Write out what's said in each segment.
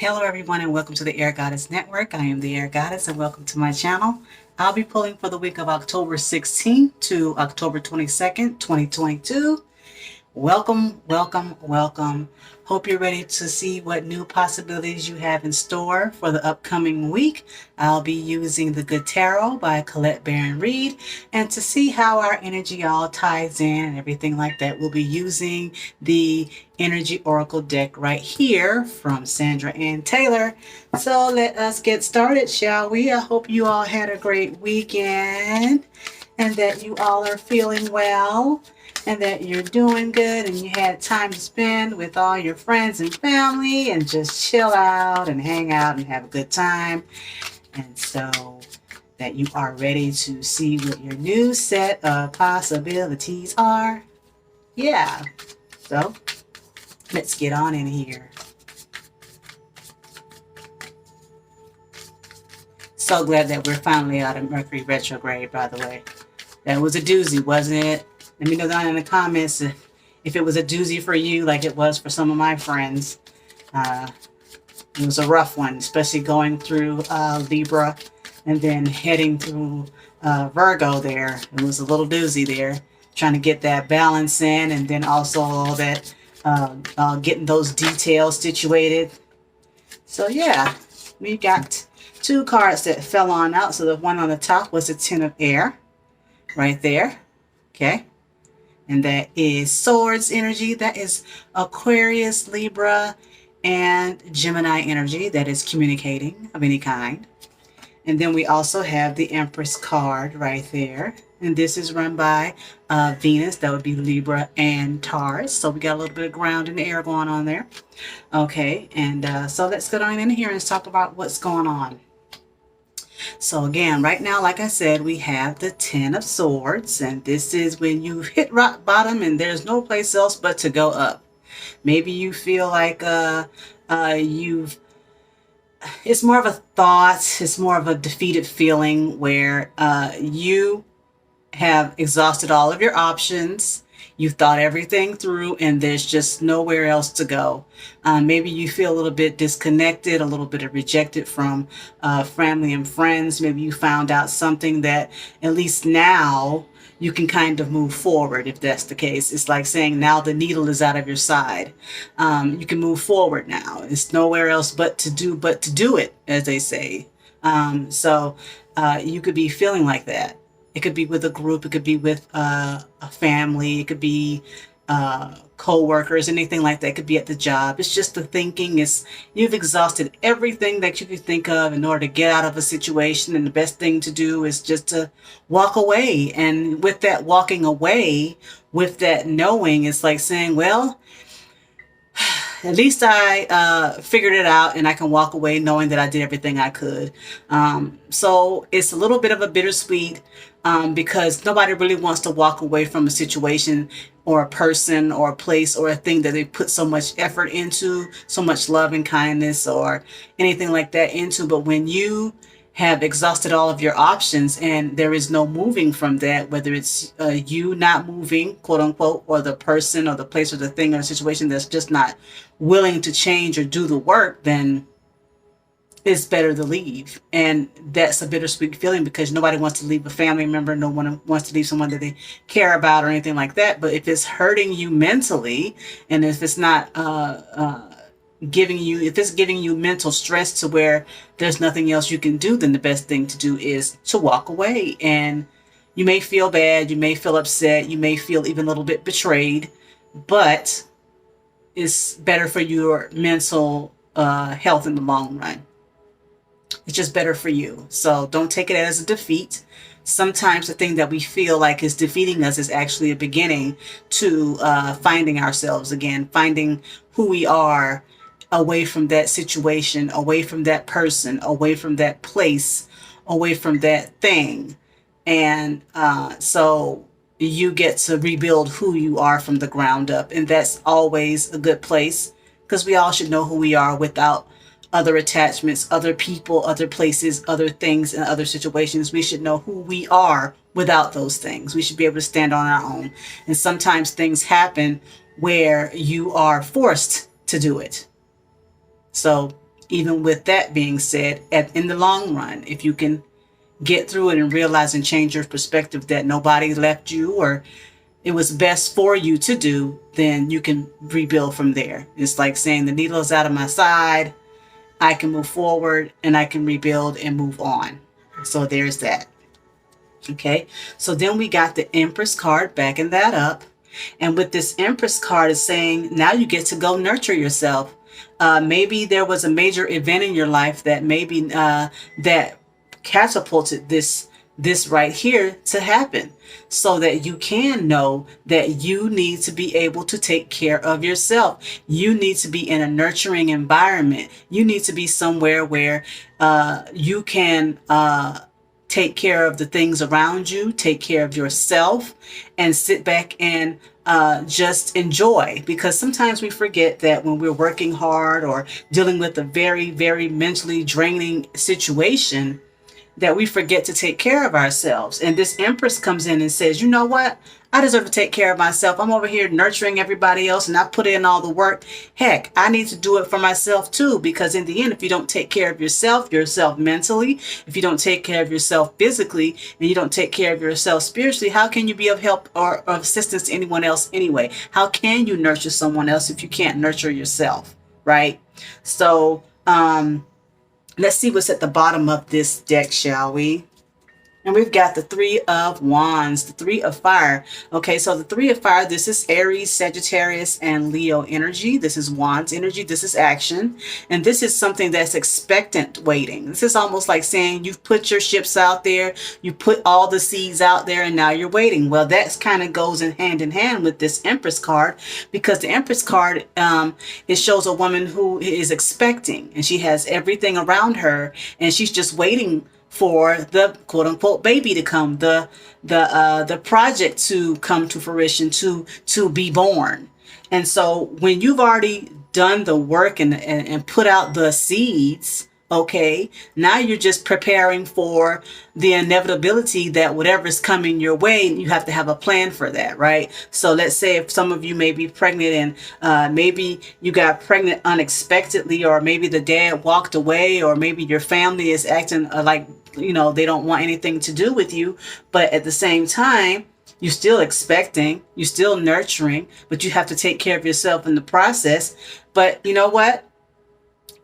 Hello everyone and welcome to the Air Goddess Network. I am the Air Goddess and welcome to my channel. I'll be pulling for the week of October 16th to October 22nd, 2022. Welcome, welcome, welcome. Hope you're ready to see what new possibilities you have in store for the upcoming week. I'll be using the Good Tarot by Colette Baron-Reid, and to see how our energy all ties in and everything like that, we'll be using the Energy Oracle deck right here from Sandra and Taylor. So let us get started, shall we? I hope you all had a great weekend and that you all are feeling well and that you're doing good and you had time to spend with all your friends and family and just chill out and hang out and have a good time. And so that you are ready to see what your new set of possibilities are. Yeah. So let's get on in here. So glad that we're finally out of Mercury retrograde, by the way. That was a doozy, wasn't it? Let me know down in the comments if it was a doozy for you like it was for some of my friends. It was a rough one, especially going through Libra and then heading through Virgo there. It was a little doozy there, trying to get that balance in, and then also all that getting those details situated. So yeah, we got two cards that fell on out. So the one on the top was the Ten of Air right there. Okay. And that is Swords energy. That is Aquarius, Libra, and Gemini energy. That is communicating of any kind. And then we also have the Empress card right there. And this is run by Venus. That would be Libra and Taurus. So we got a little bit of ground and air going on there. Okay. And so let's go down in here and talk about what's going on. So again, right now, like I said, we have the Ten of Swords, and this is when you hit rock bottom and there's no place else but to go up. Maybe you feel like it's more of a thought, it's more of a defeated feeling where you have exhausted all of your options. You've thought everything through and there's just nowhere else to go. Maybe you feel a little bit disconnected, a little bit rejected from family and friends. Maybe you found out something that at least now you can kind of move forward if that's the case. It's like saying now the needle is out of your side. You can move forward now. It's nowhere else but to do it, as they say. So you could be feeling like that. It could be with a group, it could be with a family, it could be co-workers, anything like that. It could be at the job. It's just the thinking is you've exhausted everything that you could think of in order to get out of a situation, and the best thing to do is just to walk away. And with that walking away, with that knowing, it's like saying, well, at least I figured it out and I can walk away knowing that I did everything I could. So it's a little bit of a bittersweet because nobody really wants to walk away from a situation or a person or a place or a thing that they put so much effort into, so much love and kindness or anything like that into. But when you have exhausted all of your options and there is no moving from that, whether it's you not moving, quote unquote, or the person or the place or the thing or the situation that's just not willing to change or do the work, then it's better to leave. And that's a bittersweet feeling because nobody wants to leave a family member. No one wants to leave someone that they care about or anything like that. But if it's hurting you mentally, and if it's not giving you mental stress to where there's nothing else you can do, then the best thing to do is to walk away. And you may feel bad, you may feel upset, you may feel even a little bit betrayed, but it's better for your mental health in the long run. It's just better for you. So don't take it as a defeat. Sometimes the thing that we feel like is defeating us is actually a beginning to finding ourselves again, finding who we are away from that situation, away from that person, away from that place, away from that thing. And so you get to rebuild who you are from the ground up. And that's always a good place because we all should know who we are without other attachments, other people, other places, other things, and other situations. We should know who we are without those things. We should be able to stand on our own. And sometimes things happen where you are forced to do it. So even with that being said, in the long run, if you can get through it and realize and change your perspective that nobody left you or it was best for you to do, then you can rebuild from there. It's like saying the needle is out of my side. I can move forward and I can rebuild and move on. So there's that. Okay. So then we got the Empress card backing that up. And with this Empress card is saying, now you get to go nurture yourself. Maybe there was a major event in your life that maybe that catapulted this right here to happen, so that you can know that you need to be able to take care of yourself. You need to be in a nurturing environment. You need to be somewhere where you can take care of the things around you, take care of yourself, and sit back and just enjoy. Because sometimes we forget that when we're working hard or dealing with a very, very mentally draining situation, that we forget to take care of ourselves. And this Empress comes in and says, you know what? I deserve to take care of myself. I'm over here nurturing everybody else and I put in all the work. Heck, I need to do it for myself too, because in the end, if you don't take care of yourself mentally, if you don't take care of yourself physically, and you don't take care of yourself spiritually, how can you be of help or of assistance to anyone else anyway? How can you nurture someone else if you can't nurture yourself, right? So, let's see what's at the bottom of this deck, shall we? And we've got the Three of Wands, the Three of Fire. Okay, so the Three of Fire, this is Aries, Sagittarius, and Leo energy. This is Wands energy. This is action. And this is something that's expectant waiting. This is almost like saying you've put your ships out there, you put all the seeds out there, and now you're waiting. Well, that kind of goes in hand with this Empress card, because the Empress card, it shows a woman who is expecting, and she has everything around her, and she's just waiting for the quote unquote baby to come, the project to come to fruition, to be born. And so when you've already done the work and put out the seeds, okay, now you're just preparing for the inevitability that whatever's coming your way, you have to have a plan for that, right? So let's say if some of you may be pregnant and maybe you got pregnant unexpectedly, or maybe the dad walked away, or maybe your family is acting like, you know, they don't want anything to do with you, but at the same time, you're still expecting, you're still nurturing, but you have to take care of yourself in the process. But you know what?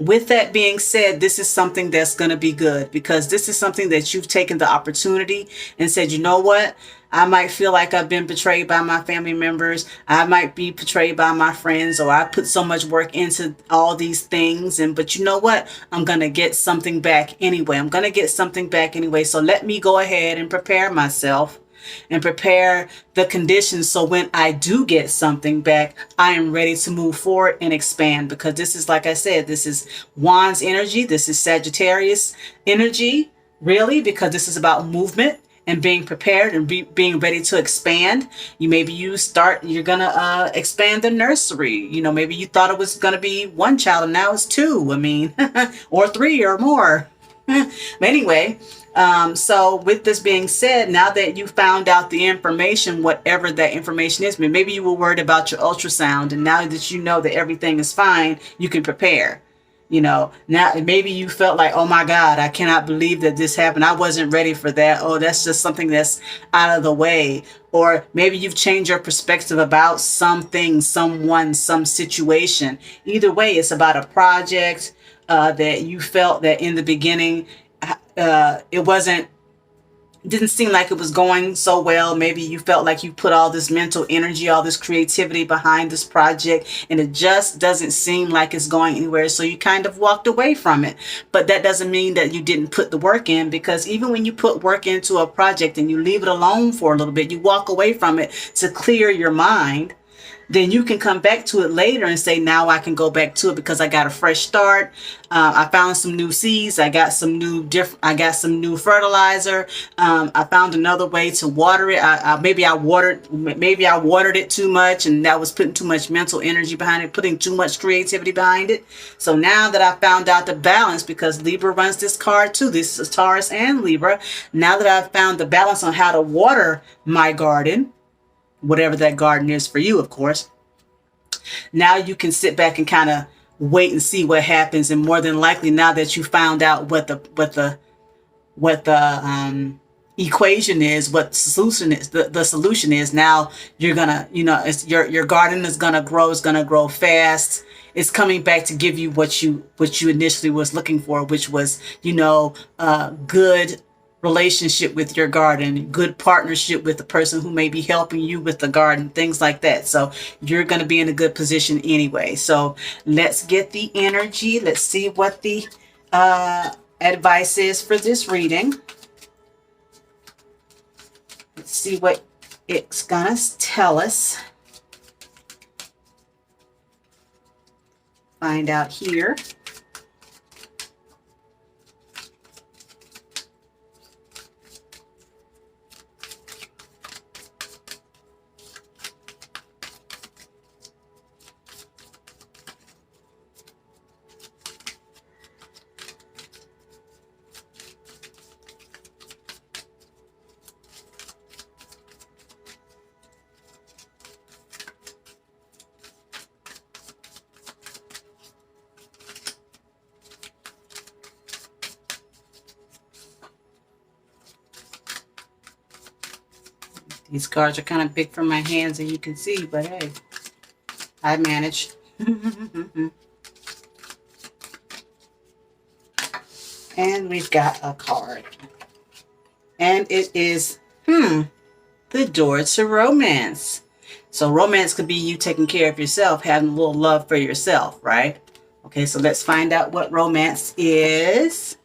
With that being said, this is something that's going to be good, because this is something that you've taken the opportunity and said, you know what? I might feel like I've been betrayed by my family members. I might be betrayed by my friends, or I put so much work into all these things. But you know what? I'm going to get something back anyway. I'm going to get something back anyway. So let me go ahead and prepare myself and prepare the conditions, so when I do get something back, I am ready to move forward and expand. Because this is, like I said, this is Wands energy. This is Sagittarius energy, really, because this is about movement and being prepared and being ready to expand. You're gonna expand the nursery. You know, maybe you thought it was gonna be one child and now it's two. I mean, or three or more. But anyway, so with this being said, now that you found out the information, whatever that information is, maybe you were worried about your ultrasound, and now that you know that everything is fine, you can prepare. You know, now maybe you felt like, oh my God, I cannot believe that this happened. I wasn't ready for that. Oh, that's just something that's out of the way. Or maybe you've changed your perspective about something, someone, some situation. Either way, it's about a project that you felt that in the beginning it didn't seem like it was going so well. Maybe you felt like you put all this mental energy, all this creativity behind this project, and it just doesn't seem like it's going anywhere. So you kind of walked away from it. But that doesn't mean that you didn't put the work in, because even when you put work into a project and you leave it alone for a little bit, you walk away from it to clear your mind, then you can come back to it later and say, now I can go back to it because I got a fresh start. I found some new seeds. I got some new fertilizer. I found another way to water it. Maybe I watered it too much, and that was putting too much mental energy behind it, putting too much creativity behind it. So now that I found out the balance, because Libra runs this card too, this is Taurus and Libra. Now that I've found the balance on how to water my garden, whatever that garden is for you, of course, now you can sit back and kind of wait and see what happens. And more than likely, now that you found out what the equation is, what the solution is, the solution is, now you're gonna, it's your garden is gonna grow. It's gonna grow fast. It's coming back to give you what you initially was looking for, which was, good relationship with your garden, good partnership with the person who may be helping you with the garden, things like that. So you're going to be in a good position anyway. So let's get the energy. Let's see what the advice is for this reading. Let's see what it's going to tell us. Find out here. These cards are kind of big for my hands, as you can see, but hey, I manage. And we've got a card. And it is, the door to romance. So romance could be you taking care of yourself, having a little love for yourself, right? Okay, so let's find out what romance is.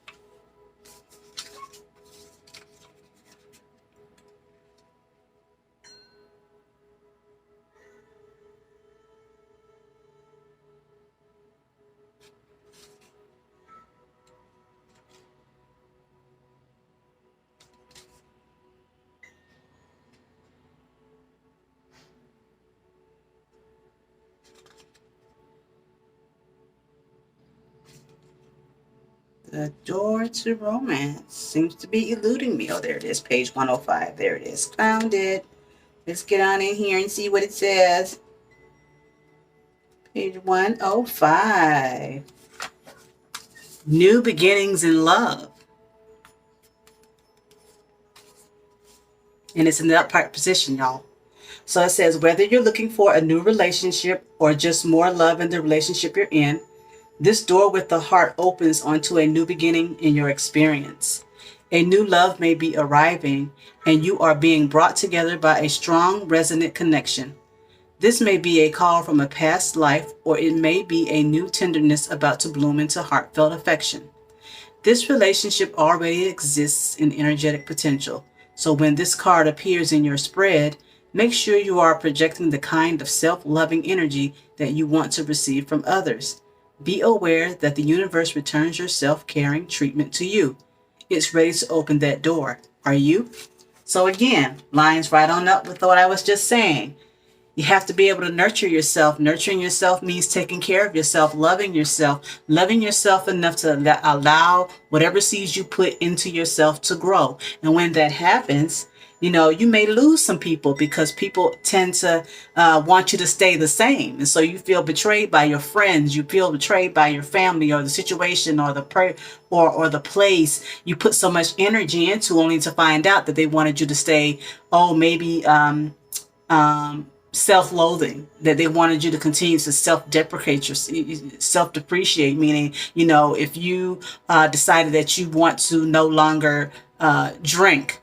The door to romance seems to be eluding me. Oh, there it is. Page 105. There it is. Found it. Let's get on in here and see what it says. Page 105. New beginnings in love. And it's in the upright position, y'all. So it says, whether you're looking for a new relationship or just more love in the relationship you're in, this door with the heart opens onto a new beginning in your experience. A new love may be arriving, and you are being brought together by a strong, resonant connection. This may be a call from a past life, or it may be a new tenderness about to bloom into heartfelt affection. This relationship already exists in energetic potential, so when this card appears in your spread, make sure you are projecting the kind of self-loving energy that you want to receive from others. Be aware that the universe returns your self-caring treatment to you. It's ready to open that door. Are you? So again, lines right on up with what I was just saying. You have to be able to nurture yourself. Nurturing yourself means taking care of yourself, loving yourself enough to allow whatever seeds you put into yourself to grow. And when that happens, you may lose some people because people tend to want you to stay the same. And so you feel betrayed by your friends. You feel betrayed by your family or the situation or the place you put so much energy into, only to find out that they wanted you to stay, maybe self-loathing, that they wanted you to continue to self-depreciate, meaning, if you decided that you want to no longer drink,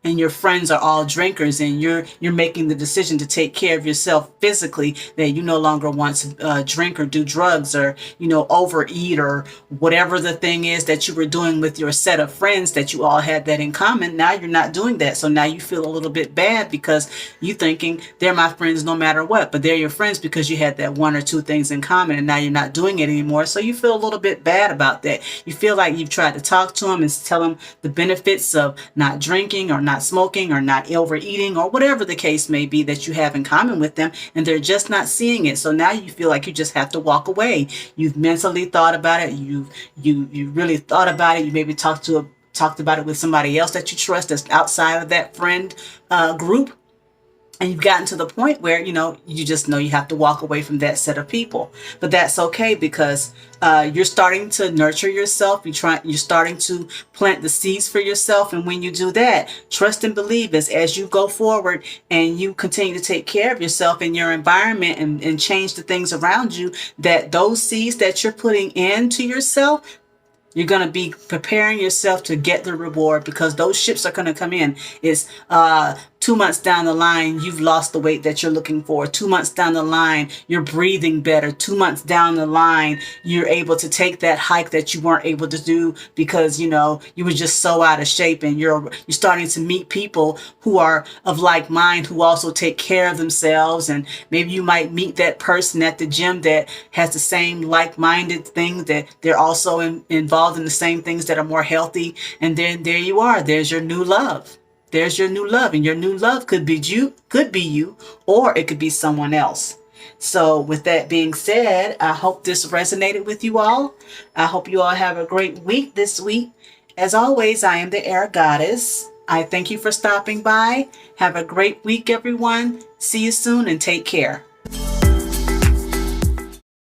and your friends are all drinkers, and you're making the decision to take care of yourself physically, that you no longer want to drink or do drugs or overeat or whatever the thing is that you were doing with your set of friends that you all had that in common. Now you're not doing that, so now you feel a little bit bad because you thinking they're my friends no matter what, but they're your friends because you had that one or two things in common, and now you're not doing it anymore. So you feel a little bit bad about that. You feel like you've tried to talk to them and tell them the benefits of not drinking or not smoking or not overeating or whatever the case may be that you have in common with them, and they're just not seeing it. So now you feel like you just have to walk away. You've mentally thought about it. You really thought about it. You maybe talked about it with somebody else that you trust that's outside of that friend group. and you've gotten to the point where, you just know you have to walk away from that set of people. But that's okay, because you're starting to nurture yourself. You're starting to plant the seeds for yourself. And when you do that, trust and believe as you go forward and you continue to take care of yourself and your environment and change the things around you, that those seeds that you're putting into yourself, you're going to be preparing yourself to get the reward, because those ships are going to come in. It's 2 months down the line, you've lost the weight that you're looking for. 2 months down the line, you're breathing better. 2 months down the line, you're able to take that hike that you weren't able to do because, you were just so out of shape. And you're starting to meet people who are of like mind, who also take care of themselves. And maybe you might meet that person at the gym that has the same like-minded thing, that they're also involved in the same things that are more healthy. And then there you are. There's your new love. There's your new love, and your new love could be you, or it could be someone else. So with that being said, I hope this resonated with you all. I hope you all have a great week this week. As always, I am the Air Goddess. I thank you for stopping by. Have a great week, everyone. See you soon, and take care.